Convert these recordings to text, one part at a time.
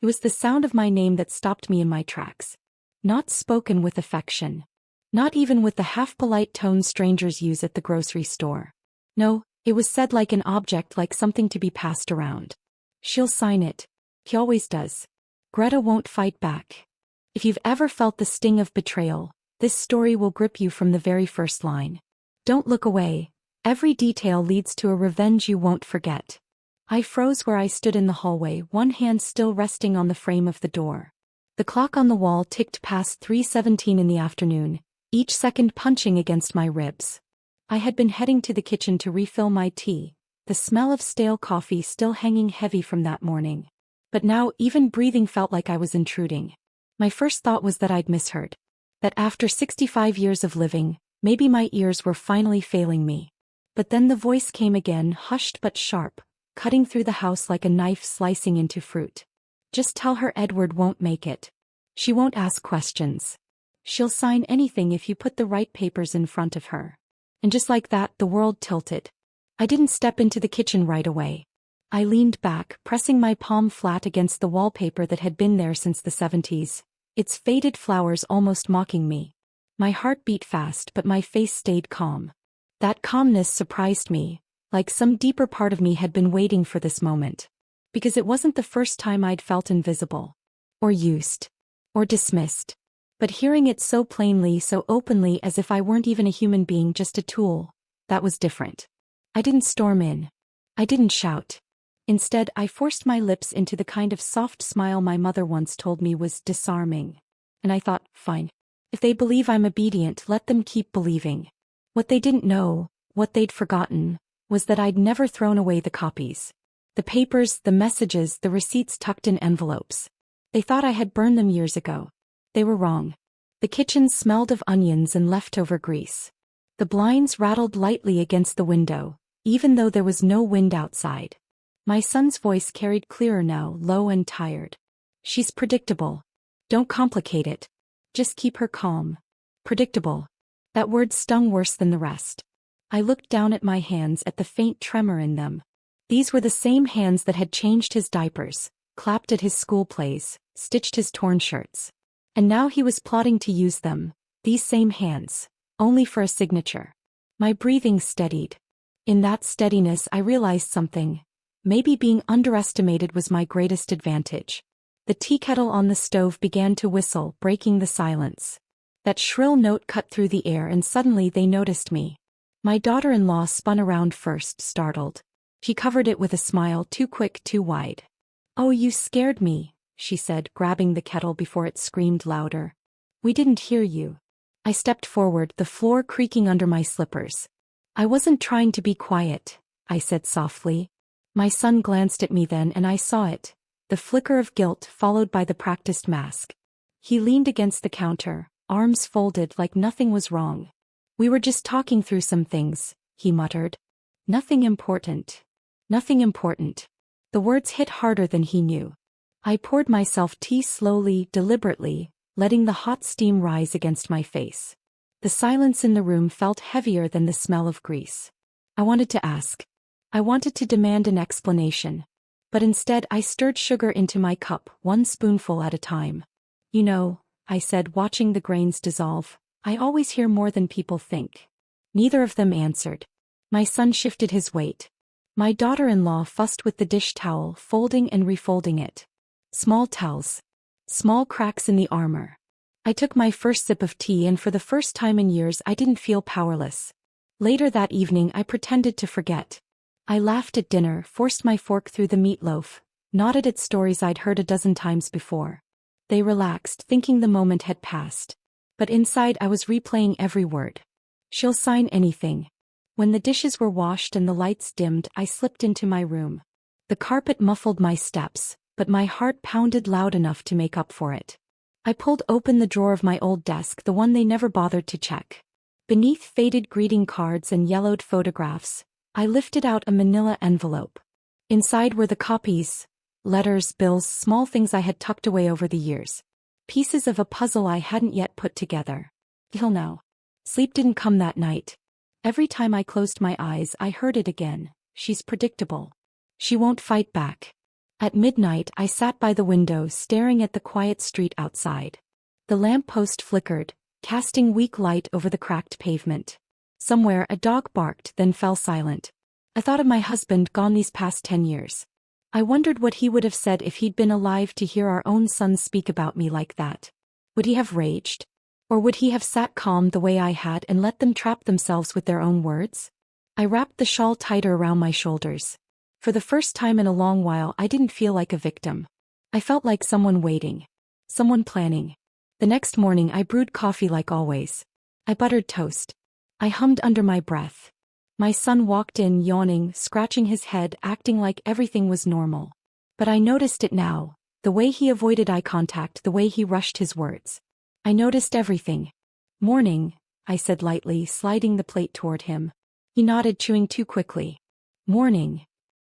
It was the sound of my name that stopped me in my tracks. Not spoken with affection. Not even with the half-polite tone strangers use at the grocery store. No, it was said like an object, like something to be passed around. She'll sign it. He always does. Greta won't fight back. If you've ever felt the sting of betrayal, this story will grip you from the very first line. Don't look away. Every detail leads to a revenge you won't forget. I froze where I stood in the hallway, one hand still resting on the frame of the door. The clock on the wall ticked past 3:17 in the afternoon, each second punching against my ribs. I had been heading to the kitchen to refill my tea, the smell of stale coffee still hanging heavy from that morning. But now even breathing felt like I was intruding. My first thought was that I'd misheard. That after 65 years of living, maybe my ears were finally failing me. But then the voice came again, hushed but sharp, cutting through the house like a knife slicing into fruit. Just tell her Edward won't make it. She won't ask questions. She'll sign anything if you put the right papers in front of her. And just like that, the world tilted. I didn't step into the kitchen right away. I leaned back, pressing my palm flat against the wallpaper that had been there since the 70s, its faded flowers almost mocking me. My heart beat fast, but my face stayed calm. That calmness surprised me, like some deeper part of me had been waiting for this moment. Because it wasn't the first time I'd felt invisible. Or used. Or dismissed. But hearing it so plainly, so openly, as if I weren't even a human being, just a tool, that was different. I didn't storm in. I didn't shout. Instead, I forced my lips into the kind of soft smile my mother once told me was disarming. And I thought, fine. If they believe I'm obedient, let them keep believing. What they didn't know, what they'd forgotten, was that I'd never thrown away the copies. The papers, the messages, the receipts tucked in envelopes. They thought I had burned them years ago. They were wrong. The kitchen smelled of onions and leftover grease. The blinds rattled lightly against the window, even though there was no wind outside. My son's voice carried clearer now, low and tired. She's predictable. Don't complicate it. Just keep her calm. Predictable. That word stung worse than the rest. I looked down at my hands, at the faint tremor in them. These were the same hands that had changed his diapers, clapped at his school plays, stitched his torn shirts. And now he was plotting to use them, these same hands, only for a signature. My breathing steadied. In that steadiness I realized something. Maybe being underestimated was my greatest advantage. The tea kettle on the stove began to whistle, breaking the silence. That shrill note cut through the air, and suddenly they noticed me. My daughter-in-law spun around first, startled. She covered it with a smile, too quick, too wide. "Oh, you scared me," she said, grabbing the kettle before it screamed louder. "We didn't hear you." I stepped forward, the floor creaking under my slippers. "I wasn't trying to be quiet," I said softly. My son glanced at me then, and I saw it. The flicker of guilt followed by the practiced mask. He leaned against the counter, arms folded like nothing was wrong. "We were just talking through some things," he muttered. "Nothing important. Nothing important." The words hit harder than he knew. I poured myself tea slowly, deliberately, letting the hot steam rise against my face. The silence in the room felt heavier than the smell of grease. I wanted to ask. I wanted to demand an explanation. But instead I stirred sugar into my cup, one spoonful at a time. "You know," I said, watching the grains dissolve, "I always hear more than people think." Neither of them answered. My son shifted his weight. My daughter-in-law fussed with the dish towel, folding and refolding it. Small tells. Small cracks in the armor. I took my first sip of tea, and for the first time in years I didn't feel powerless. Later that evening I pretended to forget. I laughed at dinner, forced my fork through the meatloaf, nodded at stories I'd heard a dozen times before. They relaxed, thinking the moment had passed. But inside I was replaying every word. She'll sign anything. When the dishes were washed and the lights dimmed, I slipped into my room. The carpet muffled my steps, but my heart pounded loud enough to make up for it. I pulled open the drawer of my old desk, the one they never bothered to check. Beneath faded greeting cards and yellowed photographs, I lifted out a manila envelope. Inside were the copies, letters, bills, small things I had tucked away over the years. Pieces of a puzzle I hadn't yet put together. Till now. Sleep didn't come that night. Every time I closed my eyes I heard it again. She's predictable. She won't fight back. At midnight, I sat by the window staring at the quiet street outside. The lamppost flickered, casting weak light over the cracked pavement. Somewhere a dog barked, then fell silent. I thought of my husband gone these past 10 years. I wondered what he would have said if he'd been alive to hear our own son speak about me like that. Would he have raged? Or would he have sat calm the way I had and let them trap themselves with their own words? I wrapped the shawl tighter around my shoulders. For the first time in a long while, I didn't feel like a victim. I felt like someone waiting. Someone planning. The next morning I brewed coffee like always. I buttered toast. I hummed under my breath. My son walked in yawning, scratching his head, acting like everything was normal. But I noticed it now, the way he avoided eye contact, the way he rushed his words. I noticed everything. "Morning," I said lightly, sliding the plate toward him. He nodded, chewing too quickly. "Morning."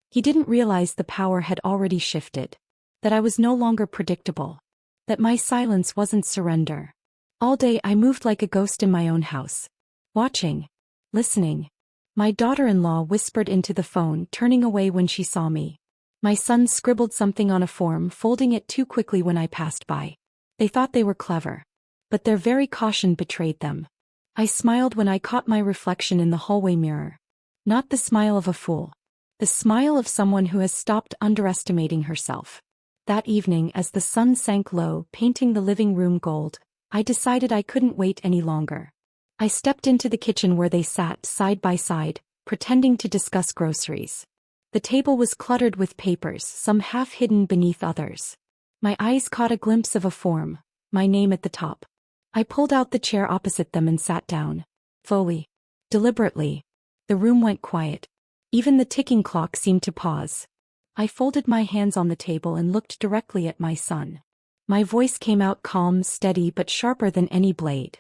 He didn't realize the power had already shifted. That I was no longer predictable. That my silence wasn't surrender. All day I moved like a ghost in my own house. Watching. Listening. My daughter-in-law whispered into the phone, turning away when she saw me. My son scribbled something on a form, folding it too quickly when I passed by. They thought they were clever. But their very caution betrayed them. I smiled when I caught my reflection in the hallway mirror. Not the smile of a fool. The smile of someone who has stopped underestimating herself. That evening, as the sun sank low, painting the living room gold, I decided I couldn't wait any longer. I stepped into the kitchen where they sat side by side, pretending to discuss groceries. The table was cluttered with papers, some half hidden beneath others. My eyes caught a glimpse of a form, my name at the top. I pulled out the chair opposite them and sat down. Fully. Deliberately. The room went quiet. Even the ticking clock seemed to pause. I folded my hands on the table and looked directly at my son. My voice came out calm, steady, but sharper than any blade.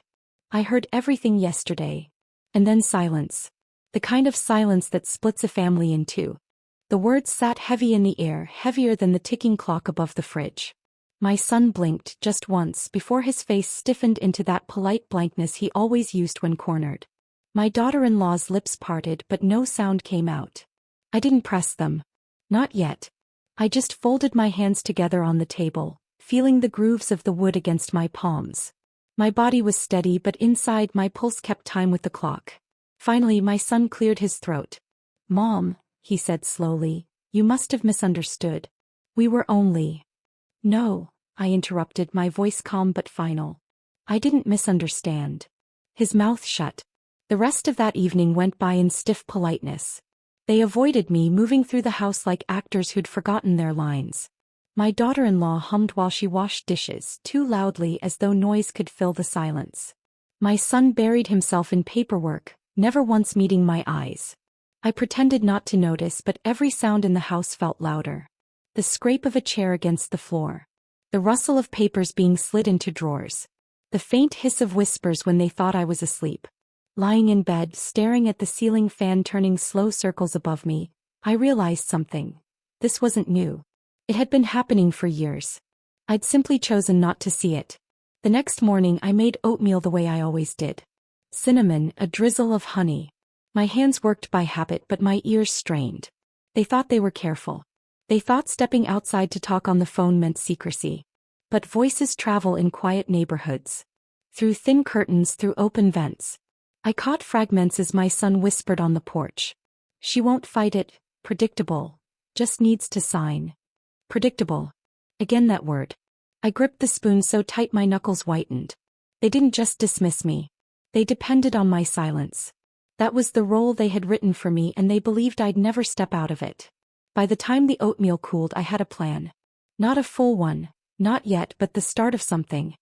I heard everything yesterday. And then silence. The kind of silence that splits a family in two. The words sat heavy in the air, heavier than the ticking clock above the fridge. My son blinked just once before his face stiffened into that polite blankness he always used when cornered. My daughter-in-law's lips parted, but no sound came out. I didn't press them. Not yet. I just folded my hands together on the table, feeling the grooves of the wood against my palms. My body was steady, but inside my pulse kept time with the clock. Finally, my son cleared his throat. "Mom," he said slowly, "you must have misunderstood. We were only—" "No," I interrupted, my voice calm but final. "I didn't misunderstand." His mouth shut. The rest of that evening went by in stiff politeness. They avoided me, moving through the house like actors who'd forgotten their lines. My daughter-in-law hummed while she washed dishes, too loudly as though noise could fill the silence. My son buried himself in paperwork, never once meeting my eyes. I pretended not to notice, but every sound in the house felt louder. The scrape of a chair against the floor. The rustle of papers being slid into drawers. The faint hiss of whispers when they thought I was asleep. Lying in bed, staring at the ceiling fan turning slow circles above me, I realized something. This wasn't new. It had been happening for years. I'd simply chosen not to see it. The next morning I made oatmeal the way I always did. Cinnamon, a drizzle of honey. My hands worked by habit, but my ears strained. They thought they were careful. They thought stepping outside to talk on the phone meant secrecy. But voices travel in quiet neighborhoods. Through thin curtains, through open vents. I caught fragments as my son whispered on the porch. "She won't fight it, predictable. Just needs to sign." Predictable. Again that word. I gripped the spoon so tight my knuckles whitened. They didn't just dismiss me. They depended on my silence. That was the role they had written for me, and they believed I'd never step out of it. By the time the oatmeal cooled, I had a plan. Not a full one, not yet, but the start of something.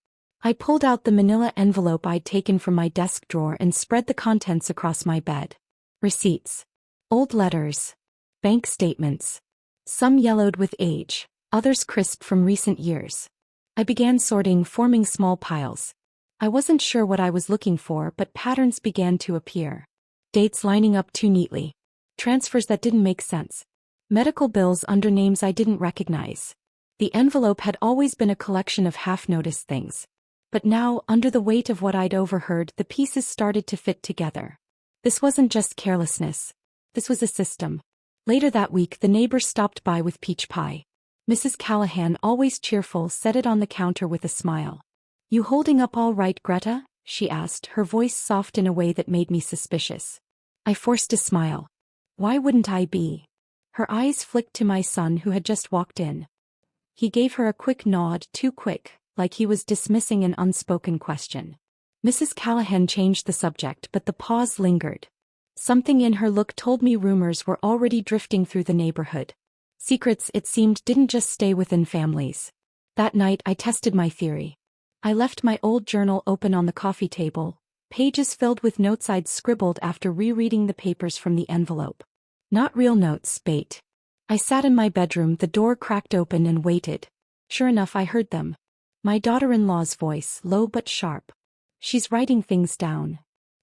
I pulled out the manila envelope I'd taken from my desk drawer and spread the contents across my bed. Receipts. Old letters. Bank statements. Some yellowed with age, others crisp from recent years. I began sorting, forming small piles. I wasn't sure what I was looking for, but patterns began to appear. Dates lining up too neatly. Transfers that didn't make sense. Medical bills under names I didn't recognize. The envelope had always been a collection of half-noticed things. But now, under the weight of what I'd overheard, the pieces started to fit together. This wasn't just carelessness. This was a system. Later that week, the neighbors stopped by with peach pie. Mrs. Callahan, always cheerful, set it on the counter with a smile. "You holding up all right, Greta?" she asked, her voice soft in a way that made me suspicious. I forced a smile. Why wouldn't I be? Her eyes flicked to my son, who had just walked in. He gave her a quick nod, too quick, like he was dismissing an unspoken question. Mrs. Callahan changed the subject, but the pause lingered. Something in her look told me rumors were already drifting through the neighborhood. Secrets, it seemed, didn't just stay within families. That night I tested my theory. I left my old journal open on the coffee table, pages filled with notes I'd scribbled after rereading the papers from the envelope. Not real notes, bait. I sat in my bedroom, the door cracked open, and waited. Sure enough, I heard them. My daughter-in-law's voice, low but sharp. "She's writing things down."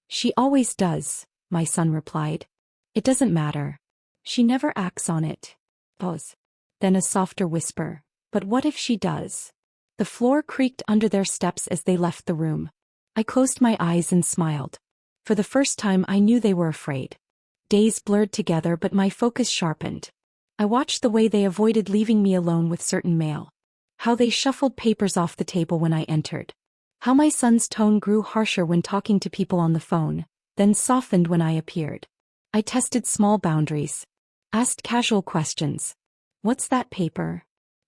"She always does," my son replied. "It doesn't matter. She never acts on it." Pause. Then a softer whisper. "But what if she does?" The floor creaked under their steps as they left the room. I closed my eyes and smiled. For the first time I knew they were afraid. Days blurred together, but my focus sharpened. I watched the way they avoided leaving me alone with certain mail. How they shuffled papers off the table when I entered. How my son's tone grew harsher when talking to people on the phone, then softened when I appeared. I tested small boundaries. Asked casual questions. "What's that paper?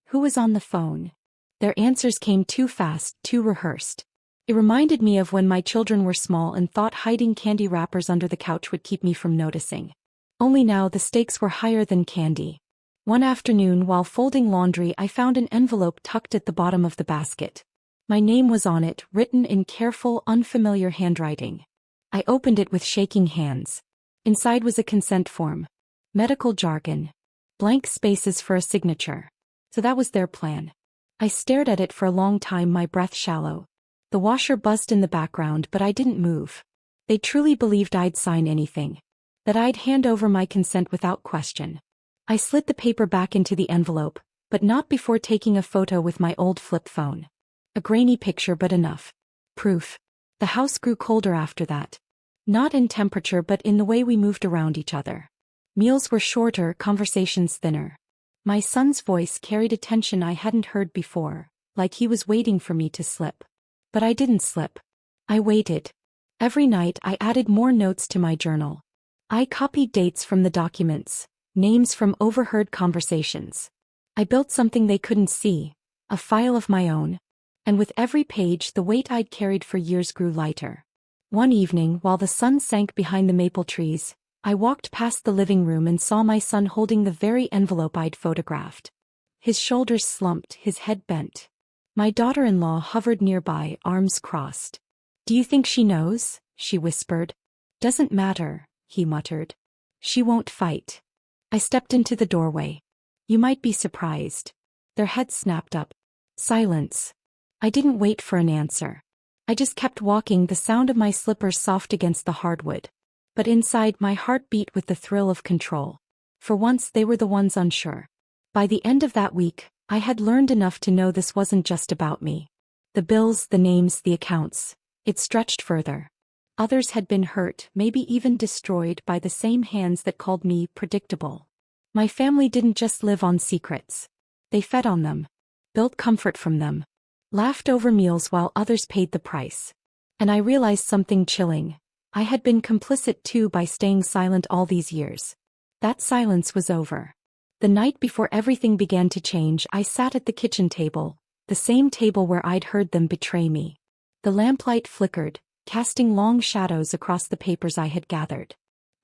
Who was on the phone?" Their answers came too fast, too rehearsed. It reminded me of when my children were small and thought hiding candy wrappers under the couch would keep me from noticing. Only now the stakes were higher than candy. One afternoon, while folding laundry, I found an envelope tucked at the bottom of the basket. My name was on it, written in careful, unfamiliar handwriting. I opened it with shaking hands. Inside was a consent form. Medical jargon. Blank spaces for a signature. So that was their plan. I stared at it for a long time, my breath shallow. The washer buzzed in the background, but I didn't move. They truly believed I'd sign anything. That I'd hand over my consent without question. I slid the paper back into the envelope, but not before taking a photo with my old flip phone. A grainy picture, but enough. Proof. The house grew colder after that. Not in temperature, but in the way we moved around each other. Meals were shorter, conversations thinner. My son's voice carried a tension I hadn't heard before, like he was waiting for me to slip. But I didn't slip. I waited. Every night I added more notes to my journal. I copied dates from the documents, names from overheard conversations. I built something they couldn't see, a file of my own. And with every page, the weight I'd carried for years grew lighter. One evening, while the sun sank behind the maple trees, I walked past the living room and saw my son holding the very envelope I'd photographed. His shoulders slumped, his head bent. My daughter-in-law hovered nearby, arms crossed. "Do you think she knows?" she whispered. "Doesn't matter," he muttered. "She won't fight." I stepped into the doorway. "You might be surprised." Their heads snapped up. Silence. I didn't wait for an answer. I just kept walking, the sound of my slippers soft against the hardwood. But inside, my heart beat with the thrill of control. For once, they were the ones unsure. By the end of that week, I had learned enough to know this wasn't just about me. The bills, the names, the accounts. It stretched further. Others had been hurt, maybe even destroyed, by the same hands that called me predictable. My family didn't just live on secrets. They fed on them. Built comfort from them. Laughed over meals while others paid the price. And I realized something chilling. I had been complicit too by staying silent all these years. That silence was over. The night before everything began to change, I sat at the kitchen table, the same table where I'd heard them betray me. The lamplight flickered, casting long shadows across the papers I had gathered.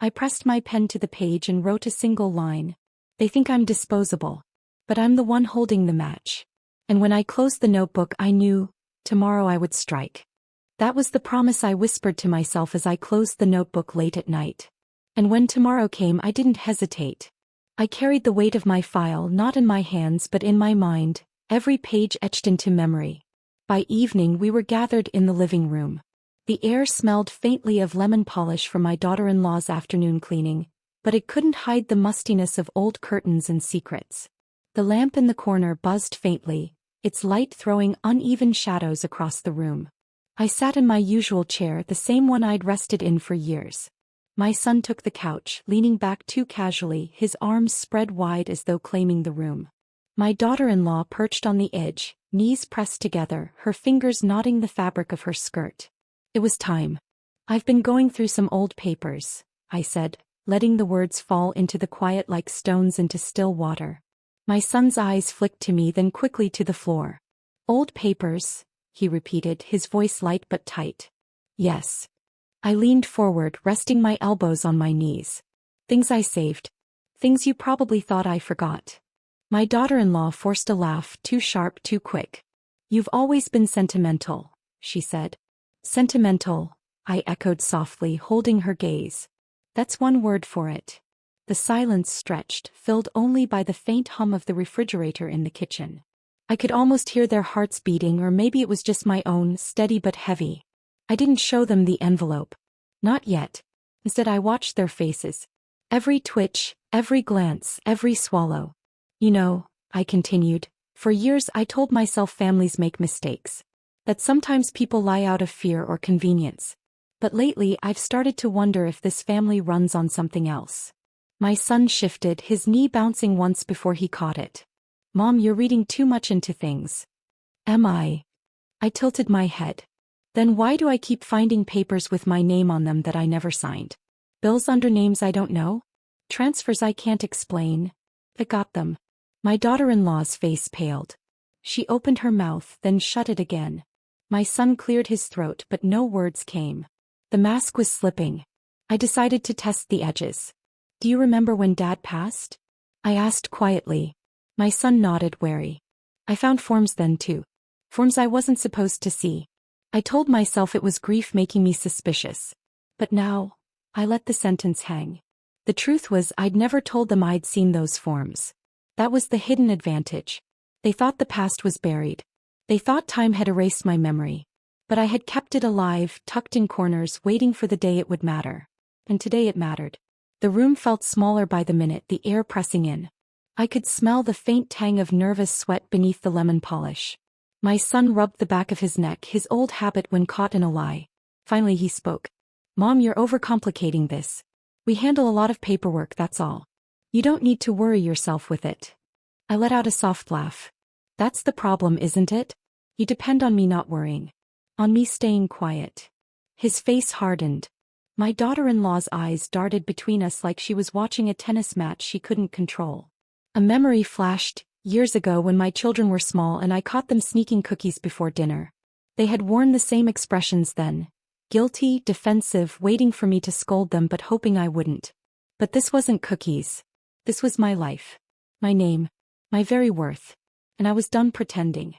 I pressed my pen to the page and wrote a single line. "They think I'm disposable. But I'm the one holding the match." And when I closed the notebook, I knew, tomorrow I would strike. That was the promise I whispered to myself as I closed the notebook late at night. And when tomorrow came, I didn't hesitate. I carried the weight of my file not in my hands but in my mind, every page etched into memory. By evening we were gathered in the living room. The air smelled faintly of lemon polish from my daughter-in-law's afternoon cleaning, but it couldn't hide the mustiness of old curtains and secrets. The lamp in the corner buzzed faintly, its light throwing uneven shadows across the room. I sat in my usual chair, the same one I'd rested in for years. My son took the couch, leaning back too casually, his arms spread wide as though claiming the room. My daughter-in-law perched on the edge, knees pressed together, her fingers knotting the fabric of her skirt. It was time. I've been going through some old papers, I said, letting the words fall into the quiet like stones into still water. My son's eyes flicked to me, then quickly to the floor. Old papers, he repeated, his voice light but tight. Yes. I leaned forward, resting my elbows on my knees. Things I saved. Things you probably thought I forgot. My daughter-in-law forced a laugh, too sharp, too quick. You've always been sentimental, she said. Sentimental, I echoed softly, holding her gaze. That's one word for it. The silence stretched, filled only by the faint hum of the refrigerator in the kitchen. I could almost hear their hearts beating, or maybe it was just my own, steady but heavy. I didn't show them the envelope. Not yet. Instead, I watched their faces. Every twitch, every glance, every swallow. You know, I continued, for years I told myself families make mistakes. That sometimes people lie out of fear or convenience. But lately I've started to wonder if this family runs on something else. My son shifted, his knee bouncing once before he caught it. Mom, you're reading too much into things. Am I? I tilted my head. Then why do I keep finding papers with my name on them that I never signed? Bills under names I don't know? Transfers I can't explain? I got them. My daughter-in-law's face paled. She opened her mouth, then shut it again. My son cleared his throat, but no words came. The mask was slipping. I decided to test the edges. Do you remember when Dad passed? I asked quietly. My son nodded, wary. I found forms then too. Forms I wasn't supposed to see. I told myself it was grief making me suspicious. But now, I let the sentence hang. The truth was I'd never told them I'd seen those forms. That was the hidden advantage. They thought the past was buried. They thought time had erased my memory. But I had kept it alive, tucked in corners, waiting for the day it would matter. And today it mattered. The room felt smaller by the minute, the air pressing in. I could smell the faint tang of nervous sweat beneath the lemon polish. My son rubbed the back of his neck, his old habit when caught in a lie. Finally he spoke. Mom, you're overcomplicating this. We handle a lot of paperwork, that's all. You don't need to worry yourself with it. I let out a soft laugh. That's the problem, isn't it? You depend on me not worrying. On me staying quiet. His face hardened. My daughter-in-law's eyes darted between us like she was watching a tennis match she couldn't control. A memory flashed, years ago when my children were small and I caught them sneaking cookies before dinner. They had worn the same expressions then. Guilty, defensive, waiting for me to scold them but hoping I wouldn't. But this wasn't cookies. This was my life. My name. My very worth. And I was done pretending.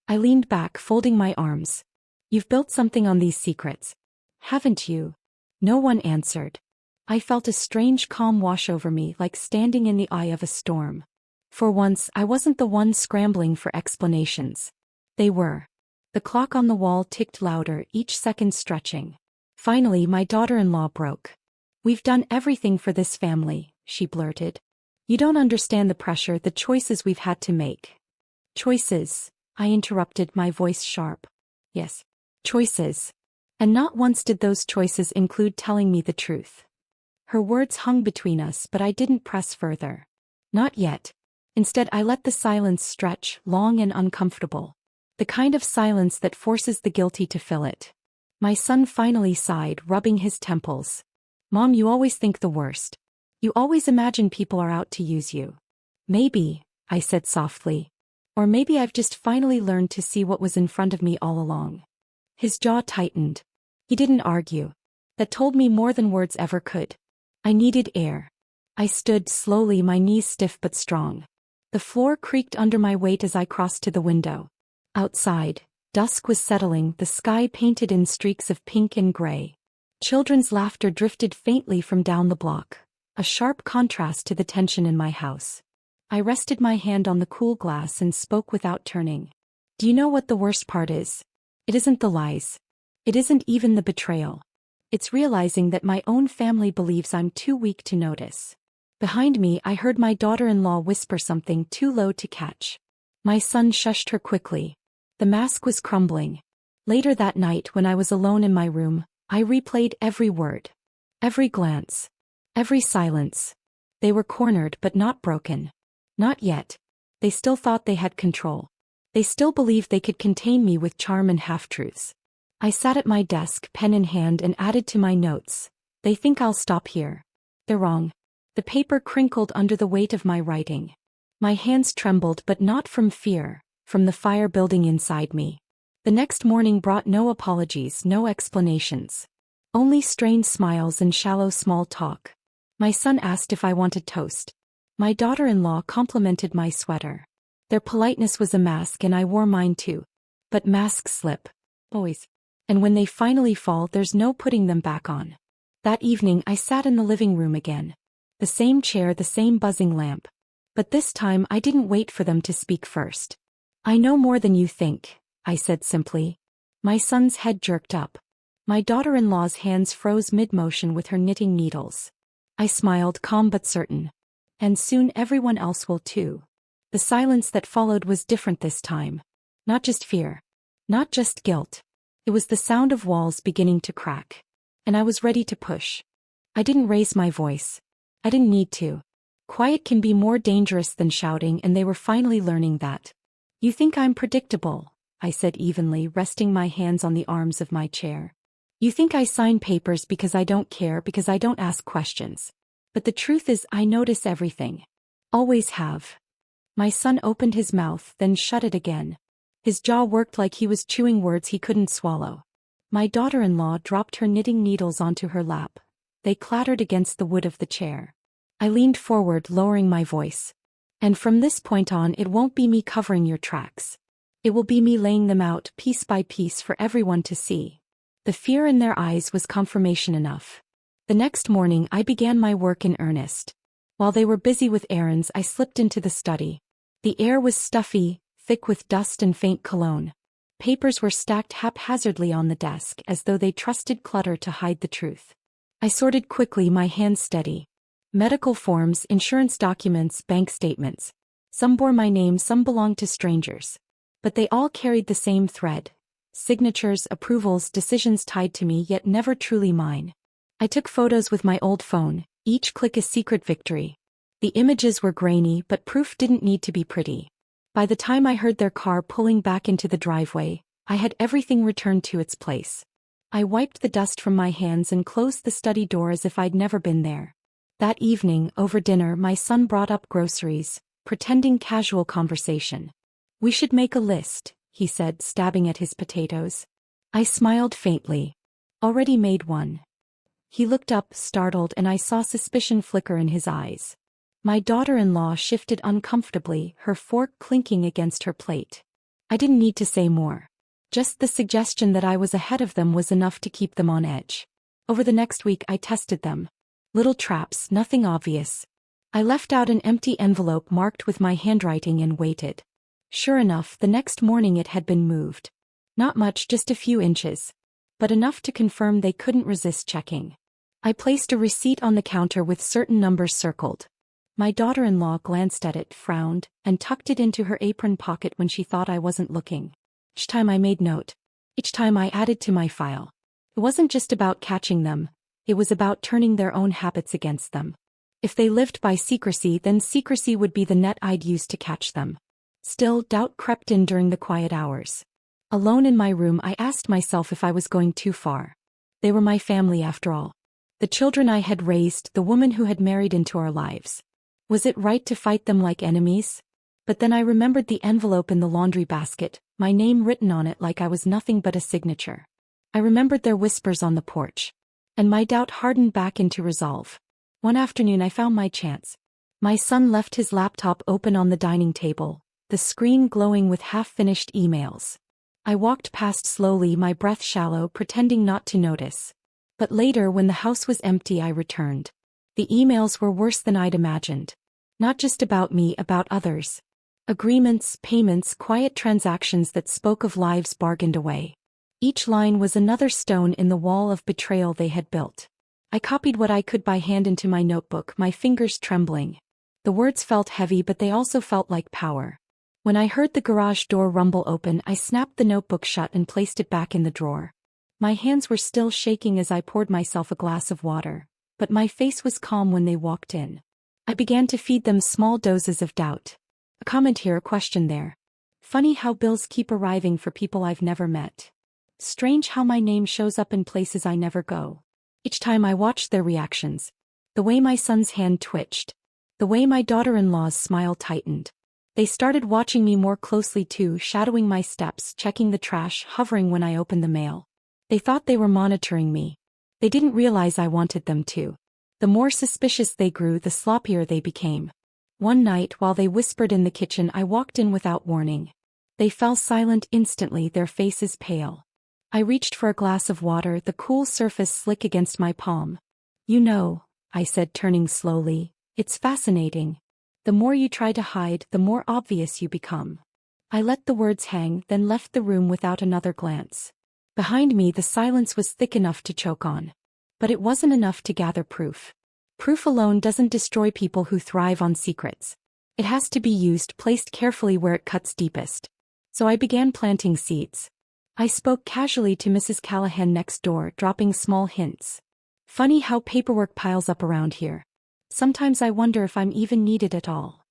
I leaned back, folding my arms. You've built something on these secrets. Haven't you? No one answered. I felt a strange calm wash over me, like standing in the eye of a storm. For once, I wasn't the one scrambling for explanations. They were. The clock on the wall ticked louder, each second stretching. Finally, my daughter-in-law broke. We've done everything for this family, she blurted. You don't understand the pressure, the choices we've had to make. Choices, I interrupted, my voice sharp. Yes, choices. And not once did those choices include telling me the truth. Her words hung between us, but I didn't press further. Not yet. Instead, I let the silence stretch, long and uncomfortable. The kind of silence that forces the guilty to fill it. My son finally sighed, rubbing his temples. Mom, you always think the worst. You always imagine people are out to use you. Maybe, I said softly. Or maybe I've just finally learned to see what was in front of me all along. His jaw tightened. He didn't argue. That told me more than words ever could. I needed air. I stood slowly, my knees stiff but strong. The floor creaked under my weight as I crossed to the window. Outside, dusk was settling, the sky painted in streaks of pink and gray. Children's laughter drifted faintly from down the block, a sharp contrast to the tension in my house. I rested my hand on the cool glass and spoke without turning. Do you know what the worst part is? It isn't the lies. It isn't even the betrayal. It's realizing that my own family believes I'm too weak to notice. Behind me, I heard my daughter-in-law whisper something too low to catch. My son shushed her quickly. The mask was crumbling. Later that night, when I was alone in my room, I replayed every word. Every glance. Every silence. They were cornered but not broken. Not yet. They still thought they had control. They still believed they could contain me with charm and half-truths. I sat at my desk, pen in hand, and added to my notes. They think I'll stop here. They're wrong. The paper crinkled under the weight of my writing. My hands trembled, but not from fear, from the fire building inside me. The next morning brought no apologies, no explanations. Only strained smiles and shallow small talk. My son asked if I wanted toast. My daughter-in-law complimented my sweater. Their politeness was a mask, and I wore mine too. But masks slip. Always. And when they finally fall, there's no putting them back on. That evening I sat in the living room again. The same chair, the same buzzing lamp. But this time I didn't wait for them to speak first. "I know more than you think," I said simply. My son's head jerked up. My daughter-in-law's hands froze mid-motion with her knitting needles. I smiled, calm but certain. And soon everyone else will too. The silence that followed was different this time. Not just fear. Not just guilt. It was the sound of walls beginning to crack. And I was ready to push. I didn't raise my voice. I didn't need to. Quiet can be more dangerous than shouting, and they were finally learning that. "You think I'm predictable," I said evenly, resting my hands on the arms of my chair. "You think I sign papers because I don't care, because I don't ask questions. But the truth is I notice everything. Always have." My son opened his mouth, then shut it again. His jaw worked like he was chewing words he couldn't swallow. My daughter-in-law dropped her knitting needles onto her lap. They clattered against the wood of the chair. I leaned forward, lowering my voice. "And from this point on, it won't be me covering your tracks. It will be me laying them out piece by piece for everyone to see." The fear in their eyes was confirmation enough. The next morning I began my work in earnest. While they were busy with errands, I slipped into the study. The air was stuffy, thick with dust and faint cologne. Papers were stacked haphazardly on the desk, as though they trusted clutter to hide the truth. I sorted quickly, my hands steady. Medical forms, insurance documents, bank statements. Some bore my name, some belonged to strangers. But they all carried the same thread. Signatures, approvals, decisions tied to me, yet never truly mine. I took photos with my old phone, each click a secret victory. The images were grainy, but proof didn't need to be pretty. By the time I heard their car pulling back into the driveway, I had everything returned to its place. I wiped the dust from my hands and closed the study door as if I'd never been there. That evening, over dinner, my son brought up groceries, pretending casual conversation. "We should make a list," he said, stabbing at his potatoes. I smiled faintly. "Already made one." He looked up, startled, and I saw suspicion flicker in his eyes. My daughter-in-law shifted uncomfortably, her fork clinking against her plate. I didn't need to say more. Just the suggestion that I was ahead of them was enough to keep them on edge. Over the next week I tested them. Little traps, nothing obvious. I left out an empty envelope marked with my handwriting and waited. Sure enough, the next morning it had been moved. Not much, just a few inches. But enough to confirm they couldn't resist checking. I placed a receipt on the counter with certain numbers circled. My daughter-in-law glanced at it, frowned, and tucked it into her apron pocket when she thought I wasn't looking. Each time I made note. Each time I added to my file. It wasn't just about catching them. It was about turning their own habits against them. If they lived by secrecy, then secrecy would be the net I'd use to catch them. Still, doubt crept in during the quiet hours. Alone in my room, I asked myself if I was going too far. They were my family after all. The children I had raised, the woman who had married into our lives. Was it right to fight them like enemies? But then I remembered the envelope in the laundry basket, my name written on it like I was nothing but a signature. I remembered their whispers on the porch. And my doubt hardened back into resolve. One afternoon I found my chance. My son left his laptop open on the dining table, the screen glowing with half-finished emails. I walked past slowly, my breath shallow, pretending not to notice. But later, when the house was empty, I returned. The emails were worse than I'd imagined. Not just about me, about others. Agreements, payments, quiet transactions that spoke of lives bargained away. Each line was another stone in the wall of betrayal they had built. I copied what I could by hand into my notebook, my fingers trembling. The words felt heavy, but they also felt like power. When I heard the garage door rumble open, I snapped the notebook shut and placed it back in the drawer. My hands were still shaking as I poured myself a glass of water, but my face was calm when they walked in. I began to feed them small doses of doubt. A comment here, a question there. Funny how bills keep arriving for people I've never met. Strange how my name shows up in places I never go. Each time I watched their reactions. The way my son's hand twitched. The way my daughter-in-law's smile tightened. They started watching me more closely too, shadowing my steps, checking the trash, hovering when I opened the mail. They thought they were monitoring me. They didn't realize I wanted them to. The more suspicious they grew, the sloppier they became. One night, while they whispered in the kitchen, I walked in without warning. They fell silent instantly, their faces pale. I reached for a glass of water, the cool surface slick against my palm. You know, I said, turning slowly, it's fascinating. The more you try to hide, the more obvious you become. I let the words hang, then left the room without another glance. Behind me, the silence was thick enough to choke on. But it wasn't enough to gather proof. Proof alone doesn't destroy people who thrive on secrets. It has to be used, placed carefully where it cuts deepest. So I began planting seeds. I spoke casually to Mrs. Callahan next door, dropping small hints. Funny how paperwork piles up around here. Sometimes I wonder if I'm even needed at all.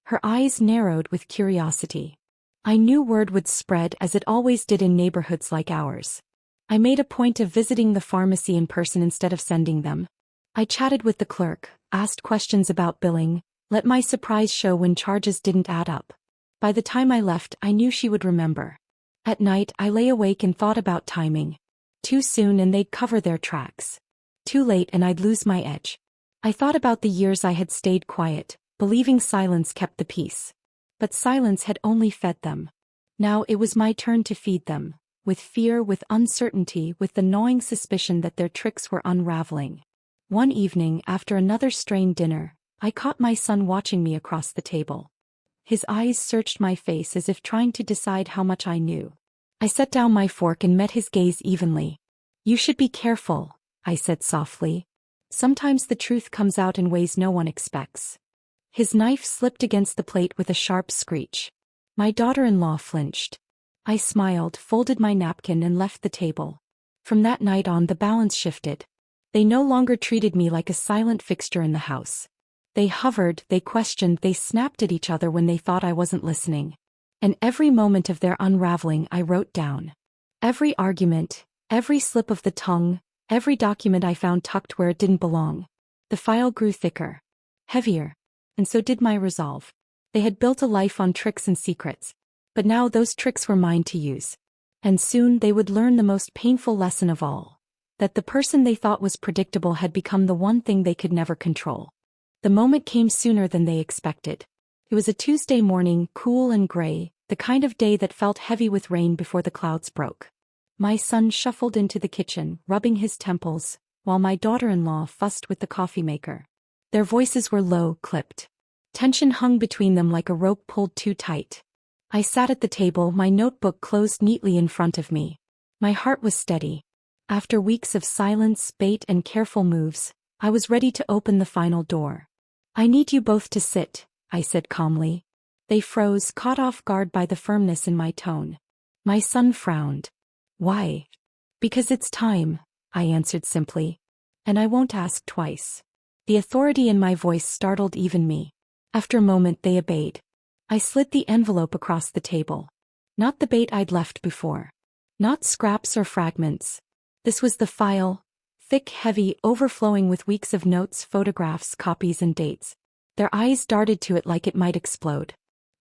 Her eyes narrowed with curiosity. I knew word would spread, as it always did in neighborhoods like ours. I made a point of visiting the pharmacy in person instead of sending them. I chatted with the clerk, asked questions about billing, let my surprise show when charges didn't add up. By the time I left, I knew she would remember. At night, I lay awake and thought about timing. Too soon and they'd cover their tracks. Too late and I'd lose my edge. I thought about the years I had stayed quiet, believing silence kept the peace. But silence had only fed them. Now it was my turn to feed them, with fear, with uncertainty, with the gnawing suspicion that their tricks were unraveling. One evening, after another strained dinner, I caught my son watching me across the table. His eyes searched my face as if trying to decide how much I knew. I set down my fork and met his gaze evenly. You should be careful, I said softly. Sometimes the truth comes out in ways no one expects. His knife slipped against the plate with a sharp screech. My daughter-in-law flinched. I smiled, folded my napkin and left the table. From that night on, the balance shifted. They no longer treated me like a silent fixture in the house. They hovered, they questioned, they snapped at each other when they thought I wasn't listening. And every moment of their unraveling I wrote down. Every argument, every slip of the tongue, every document I found tucked where it didn't belong. The file grew thicker, heavier, and so did my resolve. They had built a life on tricks and secrets. But now those tricks were mine to use. And soon they would learn the most painful lesson of all. That the person they thought was predictable had become the one thing they could never control. The moment came sooner than they expected. It was a Tuesday morning, cool and gray, the kind of day that felt heavy with rain before the clouds broke. My son shuffled into the kitchen, rubbing his temples, while my daughter-in-law fussed with the coffee maker. Their voices were low, clipped. Tension hung between them like a rope pulled too tight. I sat at the table, my notebook closed neatly in front of me. My heart was steady. After weeks of silence, bait, and careful moves, I was ready to open the final door. I need you both to sit, I said calmly. They froze, caught off guard by the firmness in my tone. My son frowned. Why? Because it's time, I answered simply. And I won't ask twice. The authority in my voice startled even me. After a moment they obeyed. I slid the envelope across the table. Not the bait I'd left before. Not scraps or fragments. This was the file, thick, heavy, overflowing with weeks of notes, photographs, copies and dates. Their eyes darted to it like it might explode.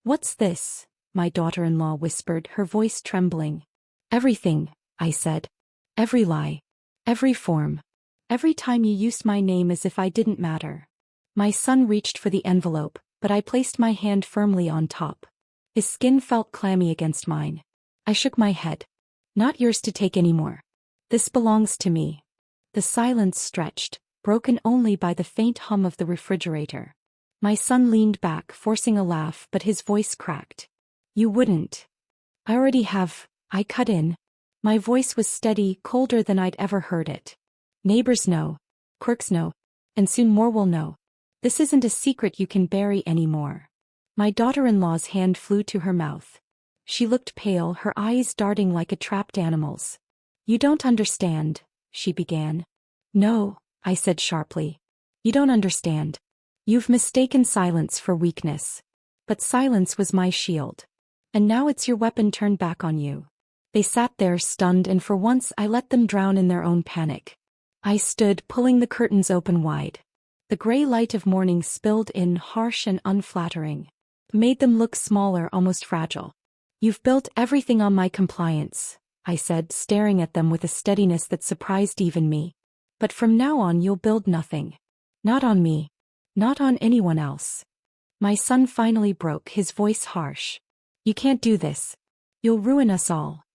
What's this? My daughter-in-law whispered, her voice trembling. Everything, I said. Every lie. Every form. Every time you used my name as if I didn't matter. My son reached for the envelope, but I placed my hand firmly on top. His skin felt clammy against mine. I shook my head. Not yours to take anymore. This belongs to me. The silence stretched, broken only by the faint hum of the refrigerator. My son leaned back, forcing a laugh, but his voice cracked. You wouldn't. I already have, I cut in. My voice was steady, colder than I'd ever heard it. Neighbors know. Clerks know. And soon more will know. This isn't a secret you can bury anymore. My daughter-in-law's hand flew to her mouth. She looked pale, her eyes darting like a trapped animal's. You don't understand, she began. No, I said sharply. You don't understand. You've mistaken silence for weakness. But silence was my shield. And now it's your weapon turned back on you. They sat there stunned, and for once I let them drown in their own panic. I stood, pulling the curtains open wide. The gray light of morning spilled in, harsh and unflattering. Made them look smaller, almost fragile. You've built everything on my compliance, I said, staring at them with a steadiness that surprised even me. But from now on you'll build nothing. Not on me. Not on anyone else. My son finally broke, his voice harsh. You can't do this. You'll ruin us all.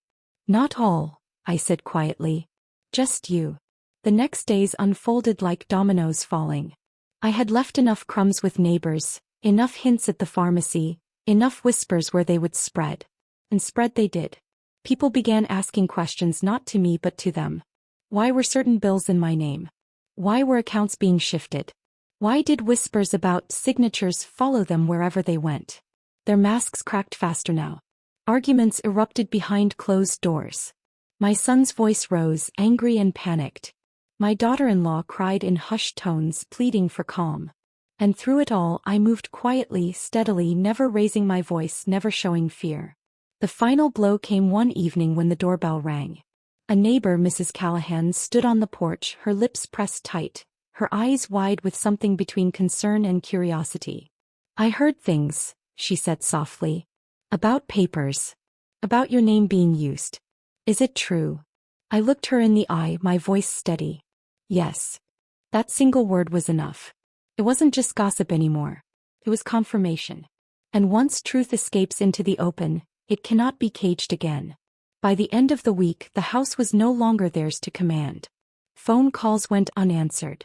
Not all, I said quietly. Just you. The next days unfolded like dominoes falling. I had left enough crumbs with neighbors, enough hints at the pharmacy, enough whispers where they would spread. And spread they did. People began asking questions, not to me but to them. Why were certain bills in my name? Why were accounts being shifted? Why did whispers about signatures follow them wherever they went? Their masks cracked faster now. Arguments erupted behind closed doors. My son's voice rose, angry and panicked. My daughter-in-law cried in hushed tones, pleading for calm. And through it all I moved quietly, steadily, never raising my voice, never showing fear. The final blow came one evening when the doorbell rang. A neighbor, Mrs. Callahan, stood on the porch, her lips pressed tight, her eyes wide with something between concern and curiosity. I heard things, she said softly. About papers. About your name being used. Is it true? I looked her in the eye, my voice steady. Yes. That single word was enough. It wasn't just gossip anymore. It was confirmation. And once truth escapes into the open, it cannot be caged again. By the end of the week, the house was no longer theirs to command. Phone calls went unanswered.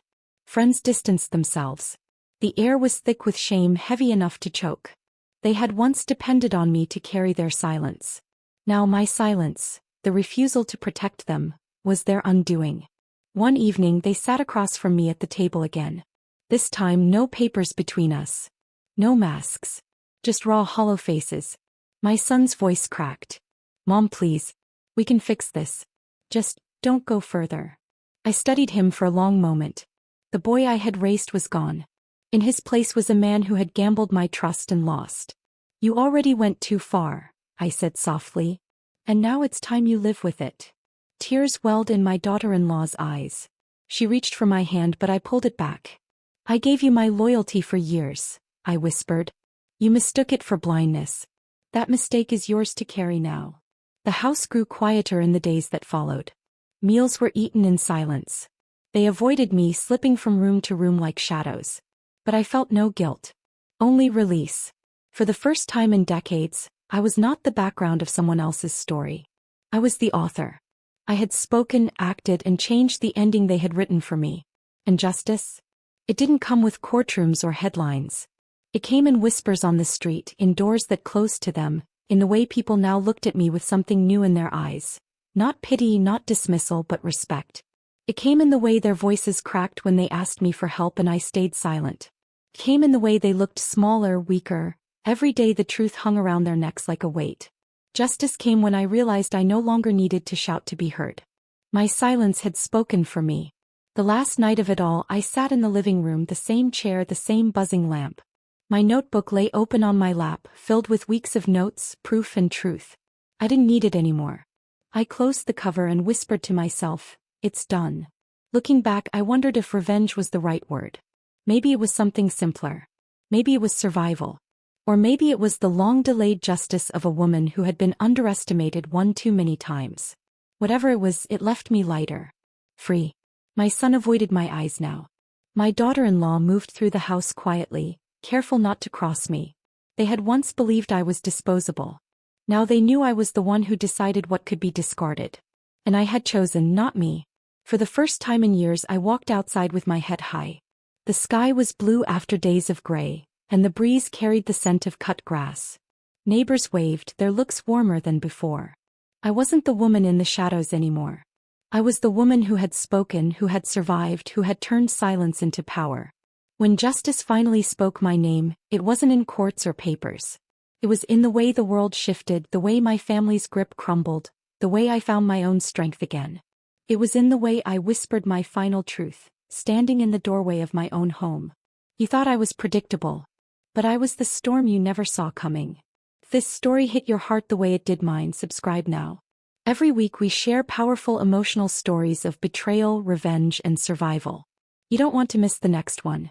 Friends distanced themselves. The air was thick with shame, heavy enough to choke. They had once depended on me to carry their silence. Now my silence, the refusal to protect them, was their undoing. One evening they sat across from me at the table again. This time no papers between us. No masks. Just raw, hollow faces. My son's voice cracked. Mom, please. We can fix this. Just don't go further. I studied him for a long moment. The boy I had raised was gone. In his place was a man who had gambled my trust and lost. You already went too far, I said softly. And now it's time you live with it. Tears welled in my daughter-in-law's eyes. She reached for my hand, but I pulled it back. I gave you my loyalty for years, I whispered. You mistook it for blindness. That mistake is yours to carry now. The house grew quieter in the days that followed. Meals were eaten in silence. They avoided me, slipping from room to room like shadows. But I felt no guilt. Only release. For the first time in decades, I was not the background of someone else's story. I was the author. I had spoken, acted, and changed the ending they had written for me. And justice? It didn't come with courtrooms or headlines. It came in whispers on the street, in doors that closed to them, in the way people now looked at me with something new in their eyes. Not pity, not dismissal, but respect. It came in the way their voices cracked when they asked me for help and I stayed silent. It came in the way they looked smaller, weaker. Every day the truth hung around their necks like a weight. Justice came when I realized I no longer needed to shout to be heard. My silence had spoken for me. The last night of it all, I sat in the living room, the same chair, the same buzzing lamp. My notebook lay open on my lap, filled with weeks of notes, proof and truth. I didn't need it anymore. I closed the cover and whispered to myself, it's done. Looking back, I wondered if revenge was the right word. Maybe it was something simpler. Maybe it was survival. Or maybe it was the long-delayed justice of a woman who had been underestimated one too many times. Whatever it was, it left me lighter. Free. My son avoided my eyes now. My daughter-in-law moved through the house quietly, careful not to cross me. They had once believed I was disposable. Now they knew I was the one who decided what could be discarded. And I had chosen, not me. For the first time in years I walked outside with my head high. The sky was blue after days of gray, and the breeze carried the scent of cut grass. Neighbors waved, their looks warmer than before. I wasn't the woman in the shadows anymore. I was the woman who had spoken, who had survived, who had turned silence into power. When justice finally spoke my name, it wasn't in courts or papers. It was in the way the world shifted, the way my family's grip crumbled, the way I found my own strength again. It was in the way I whispered my final truth, standing in the doorway of my own home. You thought I was predictable. But I was the storm you never saw coming. If this story hit your heart the way it did mine, subscribe now. Every week we share powerful emotional stories of betrayal, revenge, and survival. You don't want to miss the next one.